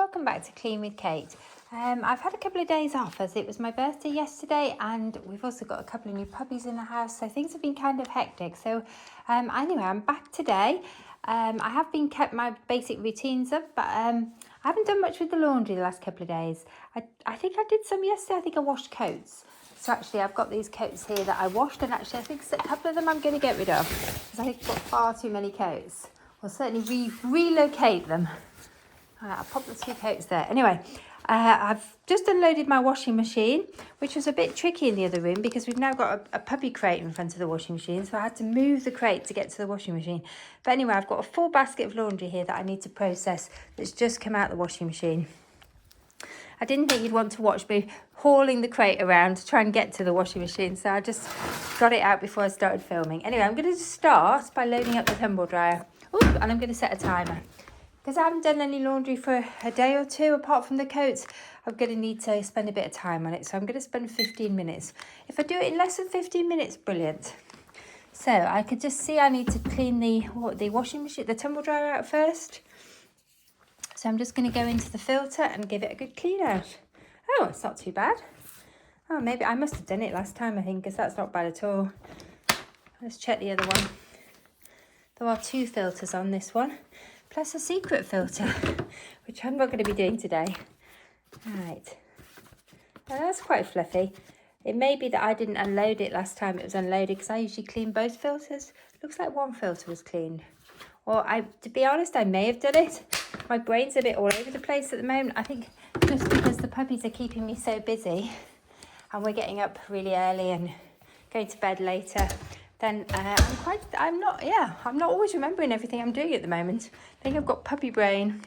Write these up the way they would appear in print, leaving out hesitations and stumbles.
welcome back to Clean with Kate. I've had a couple of days off as it was my birthday yesterday and we've also got a couple of new puppies in the house, so things have been kind of hectic. So anyway, I'm back today. I have been kept my basic routines up, but I haven't done much with the laundry the last couple of days. I think I did some yesterday. I think I washed coats. So actually I've got these coats here that I washed, and actually I think a couple of them I'm going to get rid of because I think I've got far too many coats. I'll certainly relocate them. I'll pop the two coats there. Anyway, I've just unloaded my washing machine, which was a bit tricky in the other room because we've now got a puppy crate in front of the washing machine. So I had to move the crate to get to the washing machine. But anyway, I've got a full basket of laundry here that I need to process that's just come out the washing machine. I didn't think you'd want to watch me hauling the crate around to try and get to the washing machine. So I just got it out before I started filming. Anyway, I'm going to start by loading up the tumble dryer. Ooh, and I'm going to set a timer. Because I haven't done any laundry for a day or two, apart from the coats, I'm going to need to spend a bit of time on it. So I'm going to spend 15 minutes. If I do it in less than 15 minutes, brilliant. So I could just see I need to clean the washing machine, the tumble dryer out first. So I'm just going to go into the filter and give it a good clean out. Oh, it's not too bad. Oh, maybe I must have done it last time, I think, because that's not bad at all. Let's check the other one. There are two filters on this one, plus a secret filter, which I'm not going to be doing today. Right. Now that's quite fluffy. It may be that I didn't unload it last time it was unloaded, because I usually clean both filters. Looks like one filter was cleaned. Or to be honest, I may have done it. My brain's a bit all over the place at the moment. I think just because the puppies are keeping me so busy and we're getting up really early and going to bed later, then I'm not always remembering everything I'm doing at the moment. I think I've got puppy brain.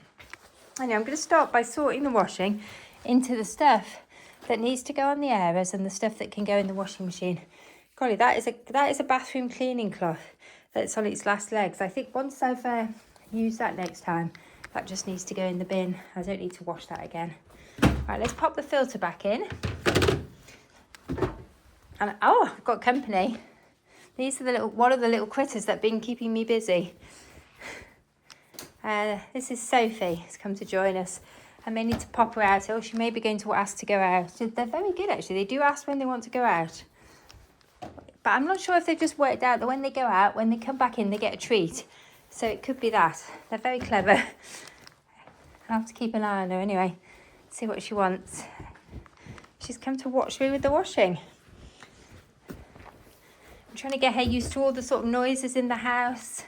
Anyway, I'm going to start by sorting the washing into the stuff that needs to go on the airers and the stuff that can go in the washing machine. Golly, that is a bathroom cleaning cloth that's on its last legs. I think once I've used that next time, that just needs to go in the bin. I don't need to wash that again. Right, let's pop the filter back in. And oh, I've got company. These are one of the little critters that have been keeping me busy. This is Sophie. Has come to join us. I may need to pop her out, or she may be going to ask to go out. They're very good, actually. They do ask when they want to go out. But I'm not sure if they've just worked out that when they go out, when they come back in, they get a treat. So it could be that. They're very clever. I'll have to keep an eye on her anyway. See what she wants. She's come to watch me with the washing. I'm trying to get her used to all the sort of noises in the house,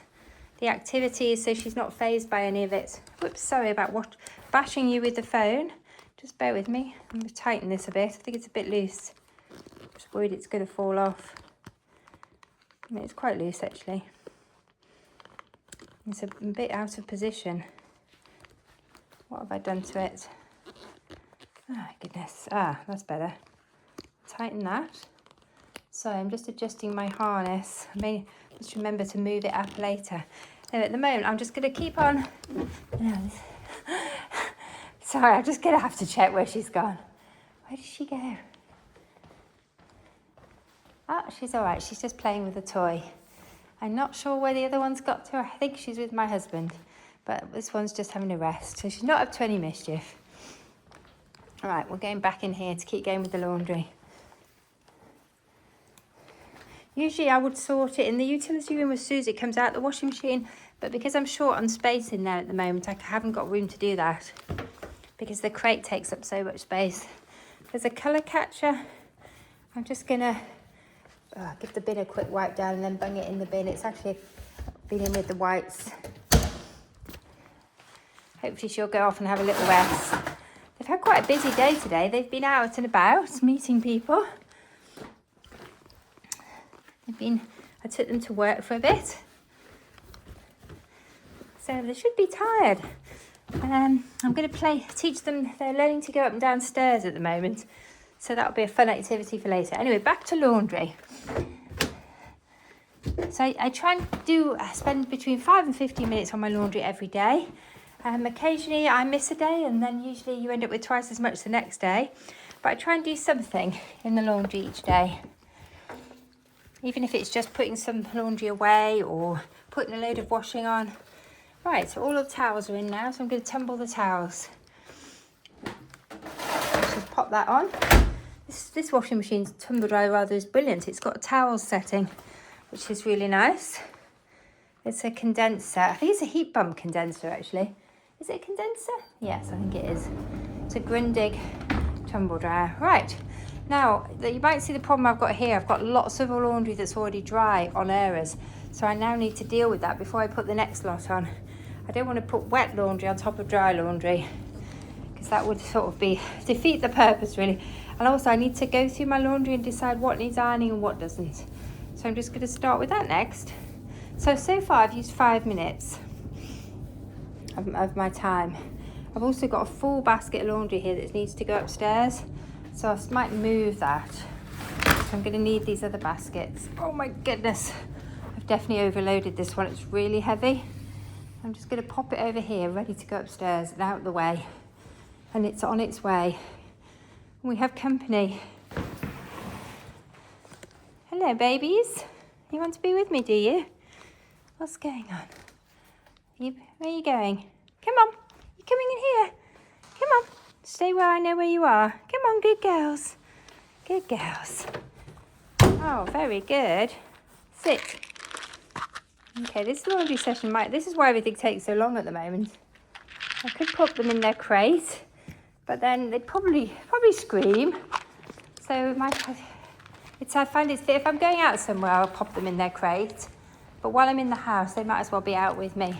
the activities, so she's not fazed by any of it. Whoops, sorry about bashing you with the phone. Just bear with me. I'm going to tighten this a bit. I think it's a bit loose. I'm just worried it's going to fall off. I mean, it's quite loose, actually. It's a bit out of position. What have I done to it? Oh, goodness. Ah, that's better. Tighten that. So I'm just adjusting my harness. I may just remember to move it up later. And at the moment, I'm just going to keep on. Sorry, I'm just going to have to check where she's gone. Where did she go? Oh, she's all right. She's just playing with a toy. I'm not sure where the other one's got to. I think she's with my husband. But this one's just having a rest. So she's not up to any mischief. All right, we're going back in here to keep going with the laundry. Usually I would sort it in the utility room as soon as it comes out the washing machine. But because I'm short on space in there at the moment, I haven't got room to do that. Because the crate takes up so much space. There's a colour catcher. I'm just going to give the bin a quick wipe down and then bung it in the bin. It's actually been in with the whites. Hopefully she'll go off and have a little rest. They've had quite a busy day today. They've been out and about meeting people. I took them to work for a bit. So they should be tired. I'm going to teach them, they're learning to go up and down stairs at the moment. So that'll be a fun activity for later. Anyway, back to laundry. So I try and spend between 5 and 15 minutes on my laundry every day. Occasionally I miss a day, and then usually you end up with twice as much the next day. But I try and do something in the laundry each day. Even if it's just putting some laundry away or putting a load of washing on. Right, so all of the towels are in now, so I'm going to tumble the towels. pop that on. This washing machine's tumble dryer rather is brilliant. It's got a towel setting, which is really nice. It's a condenser. I think it's a heat pump condenser, actually. Is it a condenser? Yes, I think it is. It's a Grundig tumble dryer. Right, now you might see the problem I've got here. I've got lots of laundry that's already dry on airers. So I now need to deal with that before I put the next lot on. I don't want to put wet laundry on top of dry laundry, because that would sort of defeat the purpose, really. And also I need to go through my laundry and decide what needs ironing and what doesn't. So I'm just going to start with that next. So far I've used 5 minutes of my time. I've also got a full basket of laundry here that needs to go upstairs. So I might move that. So I'm going to need these other baskets. Oh my goodness. I've definitely overloaded this one. It's really heavy. I'm just going to pop it over here, ready to go upstairs and out of the way. And it's on its way. We have company. Hello, babies. You want to be with me, do you? What's going on? Where are you going? Come on. You're coming in here. Come on. Stay where I know where you are. Come on, good girls. Good girls. Oh, very good. Sit. Okay, this laundry session this is why everything takes so long at the moment. I could put them in their crate, but then they'd probably scream. So I find if I'm going out somewhere, I'll pop them in their crate. But while I'm in the house, they might as well be out with me,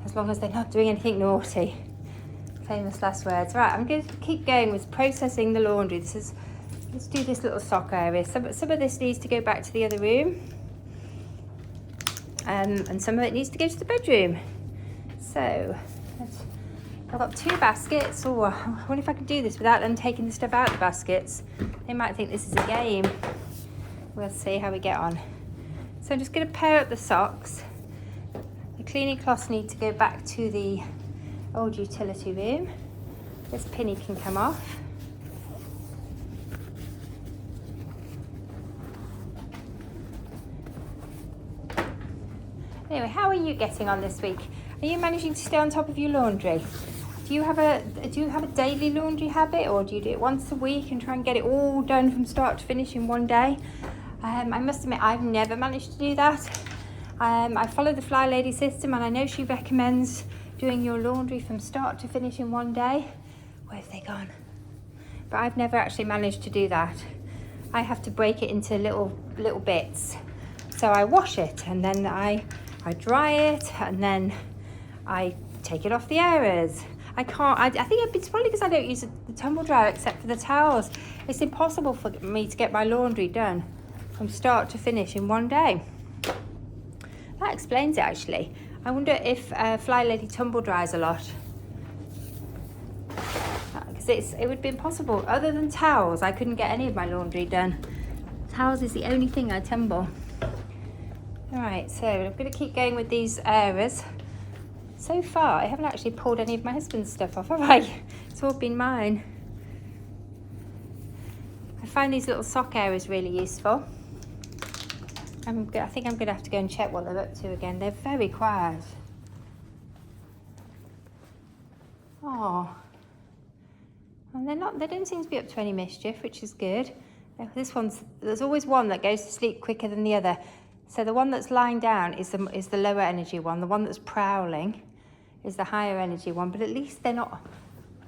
as long as they're not doing anything naughty. Famous last words. Right, I'm going to keep going with processing the laundry. Let's do this little sock area. Some of this needs to go back to the other room. And some of it needs to go to the bedroom. So I've got 2 baskets. Oh, I wonder if I can do this without them taking the stuff out of the baskets. They might think this is a game. We'll see how we get on. So I'm just going to pair up the socks. The cleaning cloths need to go back to the old utility room. This pinny can come off. Anyway, how are you getting on this week? Are you managing to stay on top of your laundry? Do you have a daily laundry habit, or do you do it once a week and try and get it all done from start to finish in one day? I must admit, I've never managed to do that. I follow the Fly Lady system, and I know she recommends doing your laundry from start to finish in one day. Where have they gone? But I've never actually managed to do that. I have to break it into little bits. So I wash it, and then I dry it, and then I take it off the airers. I think it's probably because I don't use the tumble dryer except for the towels. It's impossible for me to get my laundry done from start to finish in one day. That explains it, actually. I wonder if Fly Lady tumble dries a lot. Because it would be impossible. Other than towels, I couldn't get any of my laundry done. Towels is the only thing I tumble. Alright, so I'm going to keep going with these areas. So far, I haven't actually pulled any of my husband's stuff off, have I? It's all been mine. I find these little sock areas really useful. I think I'm going to have to go and check what they're up to again. They're very quiet. Oh. And they don't seem to be up to any mischief, which is good. There's always one that goes to sleep quicker than the other. So the one that's lying down is the lower energy one. The one that's prowling is the higher energy one. But at least they're not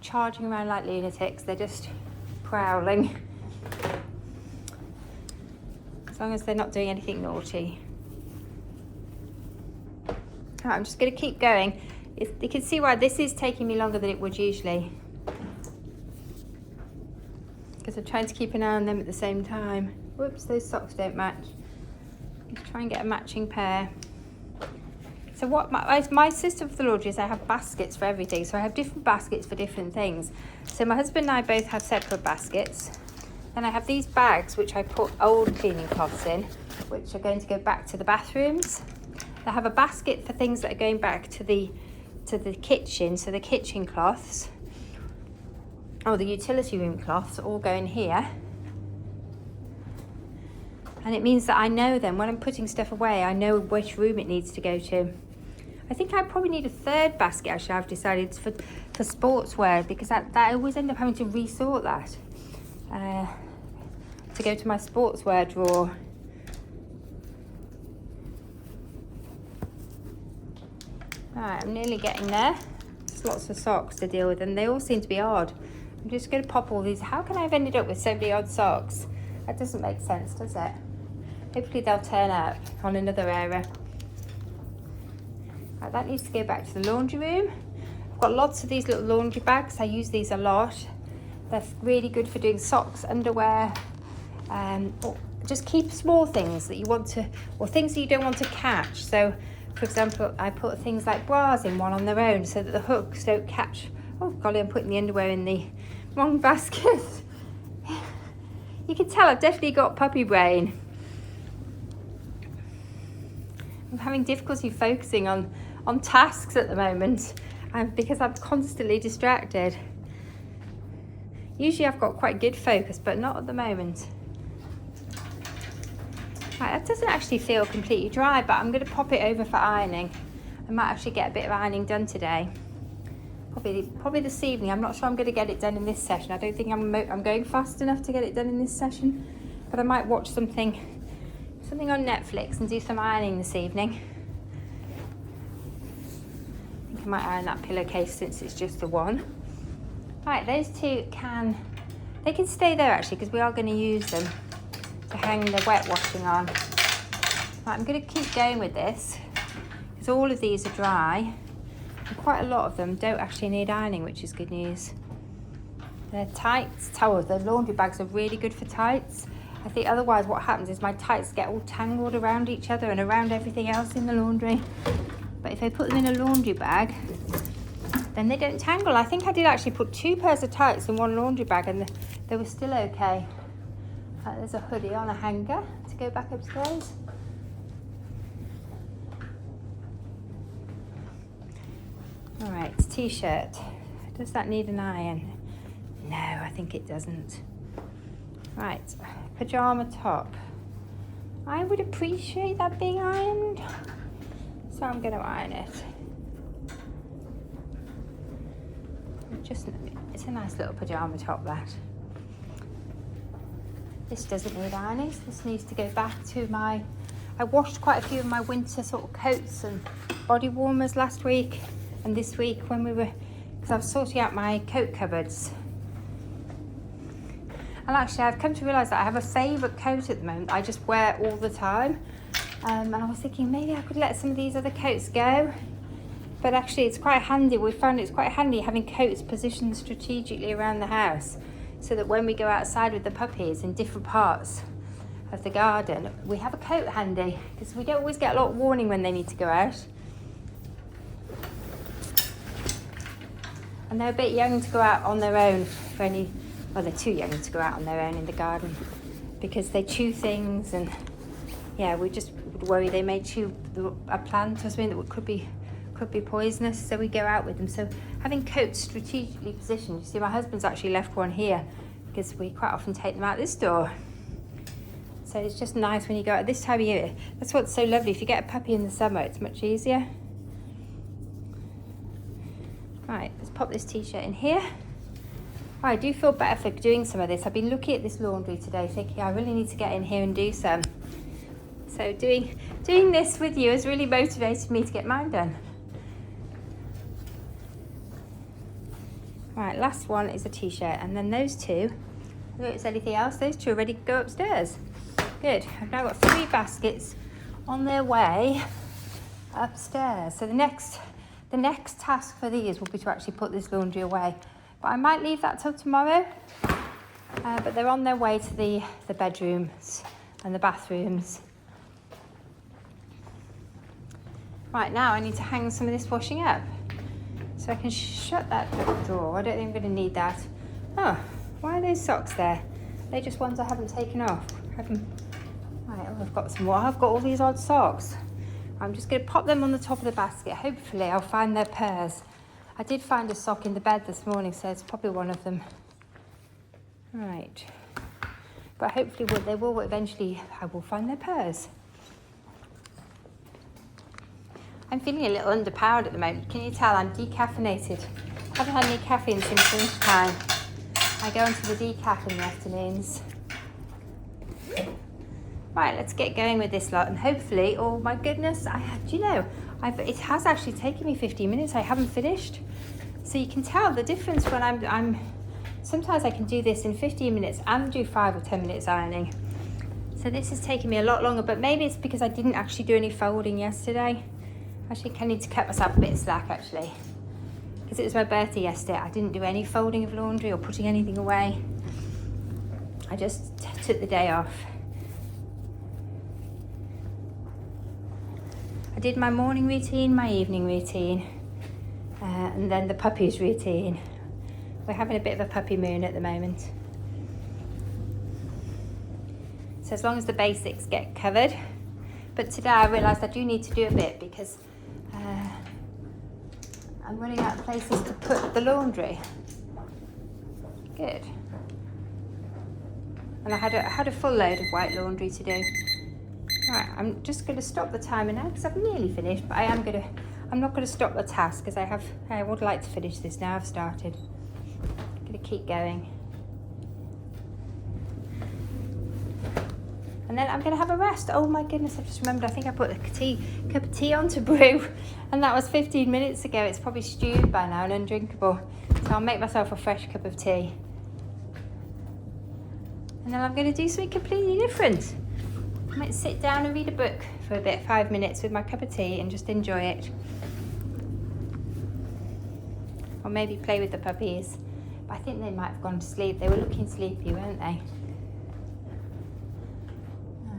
charging around like lunatics. They're just prowling. As long as they're not doing anything naughty. Right, I'm just going to keep going. You can see why this is taking me longer than it would usually. Because I'm trying to keep an eye on them at the same time. Whoops, those socks don't match. Let's try and get a matching pair. So what my system for the laundry is I have baskets for everything. So I have different baskets for different things. So my husband and I both have separate baskets. Then I have these bags which I put old cleaning cloths in, which are going to go back to the bathrooms. I have a basket for things that are going back to the kitchen, so the kitchen cloths, or the utility room cloths, all go in here. And it means that I know then, when I'm putting stuff away, I know which room it needs to go to. I think I probably need a third basket actually, I've decided, for sportswear, because that I always end up having to resort that to go to my sportswear drawer. Right, I'm nearly getting there. There's lots of socks to deal with and they all seem to be odd. I'm just going to pop all these. How can I have ended up with so many odd socks? That doesn't make sense, does it? Hopefully they'll turn up on another area. Right, that needs to go back to the laundry room. I've got lots of these little laundry bags. I use these a lot. They're really good for doing socks, underwear, or just keep small things that you want to, or things that you don't want to catch. So, for example, I put things like bras in one on their own so that the hooks don't catch. Oh golly, I'm putting the underwear in the wrong basket. You can tell I've definitely got puppy brain. I'm having difficulty focusing on tasks at the moment because I'm constantly distracted. Usually I've got quite good focus, but not at the moment. Right, that doesn't actually feel completely dry, but I'm going to pop it over for ironing. I might actually get a bit of ironing done today. Probably this evening. I'm not sure I'm going to get it done in this session. I don't think I'm going fast enough to get it done in this session, but I might watch something on Netflix and do some ironing this evening. I think I might iron that pillowcase since it's just the one. Right, those two can stay there actually, because we are going to use them to hang the wet washing on. Right, I'm going to keep going with this because all of these are dry. And quite a lot of them don't actually need ironing, which is good news. They're tights, towels. The laundry bags are really good for tights. I think otherwise what happens is my tights get all tangled around each other and around everything else in the laundry. But if I put them in a laundry bag, then they don't tangle. I think I did actually put 2 pairs of tights in one laundry bag and they were still okay. There's a hoodie on a hanger to go back upstairs. All right, t-shirt. Does that need an iron? No, I think it doesn't. Right, pajama top. I would appreciate that being ironed, so I'm going to iron it. It's a nice little pajama top, that. This doesn't need ironing. This needs to go back to I washed quite a few of my winter sort of coats and body warmers last week and this week because I was sorting out my coat cupboards. And actually I've come to realise that I have a favourite coat at the moment I just wear all the time. And I was thinking maybe I could let some of these other coats go. But actually it's quite handy. We found it's quite handy having coats positioned strategically around the house so that when we go outside with the puppies in different parts of the garden, we have a coat handy because we don't always get a lot of warning when they need to go out. And they're a bit young to go out on their own well, they're too young to go out on their own in the garden because they chew things and yeah, we just would worry they may chew a plant or something that could be poisonous, so we go out with them. So having coats strategically positioned, you see my husband's actually left one here because we quite often take them out this door. So it's just nice when you go out this time of year. That's what's so lovely. If you get a puppy in the summer, it's much easier. Right, let's pop this t-shirt in here. Oh, I do feel better for doing some of this. I've been looking at this laundry today thinking I really need to get in here and do some. So doing this with you has really motivated me to get mine done. Right, last one is a t-shirt, and then those two, I don't know if there's anything else, those two are ready to go upstairs. Good, I've now got 3 baskets on their way upstairs. So the next task for these will be to actually put this laundry away. But I might leave that till tomorrow. But they're on their way to the bedrooms and the bathrooms. Right, now I need to hang some of this washing up. So I can shut that drawer. I don't think I'm going to need that. Oh, why are those socks there? They're just ones I haven't taken off. Right, oh, I've got some more. I've got all these odd socks. I'm just going to pop them on the top of the basket. Hopefully I'll find their pairs. I did find a sock in the bed this morning, so it's probably one of them. Right. But hopefully they will eventually, I will find their pairs. I'm feeling a little underpowered at the moment. Can you tell? I'm decaffeinated. Haven't had any caffeine since lunchtime. I go into the decaf in the afternoons. Right, let's get going with this lot, and hopefully, oh my goodness, do you know, it has actually taken me 15 minutes. I haven't finished. So you can tell the difference when I'm sometimes I can do this in 15 minutes and do 5 or 10 minutes ironing. So this is taking me a lot longer, but maybe it's because I didn't actually do any folding yesterday. Actually, I need to cut myself a bit of slack actually, because it was my birthday yesterday. I didn't do any folding of laundry or putting anything away. I just took the day off. I did my morning routine, my evening routine, and then the puppies routine. We're having a bit of a puppy moon at the moment. So as long as the basics get covered. But today I realised I do need to do a bit because I'm running out of places to put the laundry. Good. And I had a full load of white laundry to do. Right, I'm just going to stop the timer now because I've nearly finished, but I'm not going to stop the task because I would like to finish this now. I've started. I'm going to keep going. And then I'm going to have a rest. Oh my goodness, I've just remembered, I think I put a cup of tea on to brew, and that was 15 minutes ago. It's probably stewed by now and undrinkable. So I'll make myself a fresh cup of tea. And then I'm going to do something completely different. I might sit down and read a book for a bit, 5 minutes with my cup of tea and just enjoy it. Or maybe play with the puppies. But I think they might have gone to sleep. They were looking sleepy, weren't they?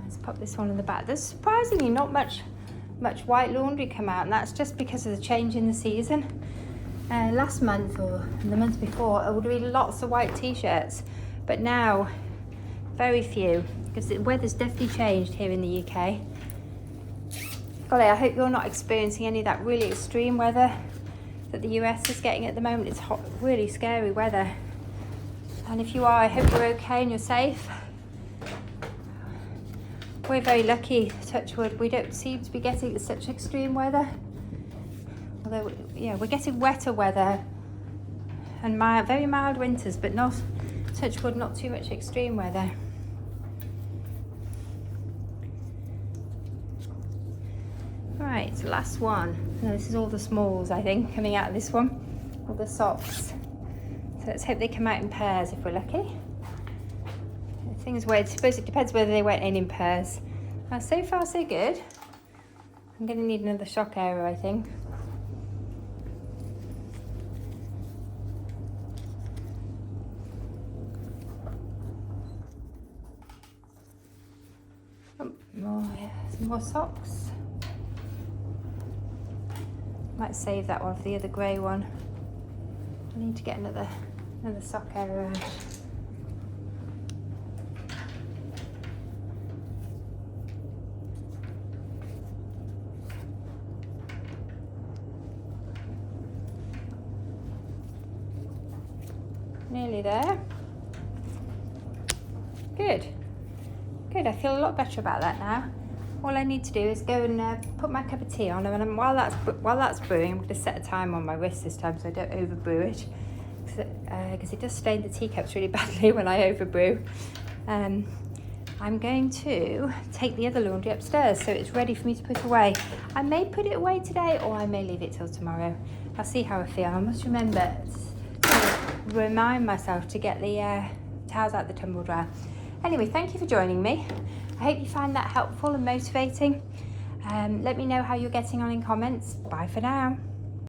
Let's pop this one in the back. There's surprisingly not much white laundry come out, and that's just because of the change in the season. Last month or the month before, there would have been lots of white t-shirts, but now very few, because the weather's definitely changed here in the UK. Golly, I hope you're not experiencing any of that really extreme weather that the US is getting at the moment. It's hot, really scary weather. And if you are, I hope you're okay and you're safe. We're very lucky, touch wood, we don't seem to be getting such extreme weather. Although, yeah, we're getting wetter weather and very mild winters, but not, touch wood, not too much extreme weather. Right, last one. Now, this is all the smalls, I think, coming out of this one. All the socks. So let's hope they come out in pairs if we're lucky. The thing is, I suppose it depends whether they went in pairs. Now, so far so good. I'm going to need another shock arrow, I think. Oh, some more socks. Might save that one for the other grey one. I need to get another sock arrow out. Nearly there. Good. Good, I feel a lot better about that now. All I need to do is go and put my cup of tea on, and while that's brewing, I'm going to set a time on my wrist this time so I don't overbrew it, because it does stain the teacups really badly when I overbrew. I'm going to take the other laundry upstairs so it's ready for me to put away. I may put it away today, or I may leave it till tomorrow. I'll see how I feel. I must remember to remind myself to get the towels out the tumble dryer. Anyway, thank you for joining me. I hope you find that helpful and motivating. Let me know how you're getting on in comments. Bye for now.